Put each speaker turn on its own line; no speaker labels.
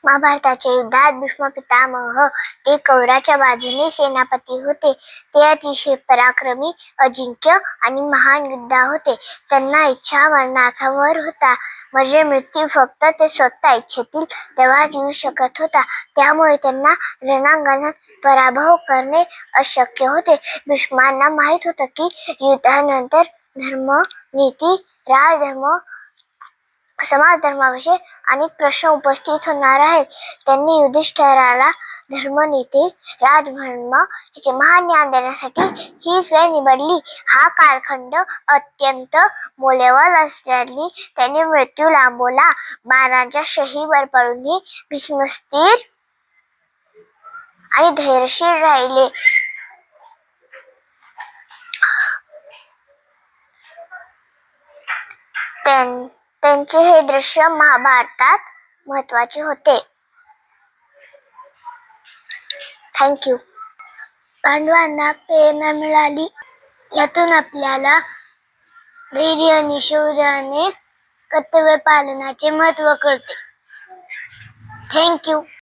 महाभारताच्या युद्धात भीष्म पितामह ते कौरवाच्या बाजूने सेनापती होते. ते अतिशय पराक्रमी, अजिंक्य आणि महान योद्धा होते. त्यांना इच्छा मरणाचा वर होता. म्हणजे मृत्यू फक्त ते स्वतः इच्छेतील तेव्हाच येऊ शकत होता. त्यामुळे त्यांना रणांगणात पराभव करणे अशक्य होते. भीष्मांना माहित होतं की युद्धानंतर धर्म, नीती, राजधर्म, समाजधर्माविषयी अनेक प्रश्न उपस्थित होणार आहेत. त्यांनी युधिष्ठिराला धर्मनीती, राजधर्म याचे महान ज्ञान देण्यासाठी हीच वेळ निवडली. हा कालखंड अत्यंत मौल्यवान असल्याने त्यांनी मृत्यू लांबवला. बाणांच्या शहीवर पडूनही भीष्म स्थिर आणि धैर्यशील राहिले. त्यांचे हे दृश्य महाभारतात महत्वाचे होते. थँक्यू. पांडवांना प्रेरणा मिळाली. यातून आपल्याला धैर्य आणि शौर्याने कर्तव्य पालनाचे महत्त्व कळते. थँक्यू.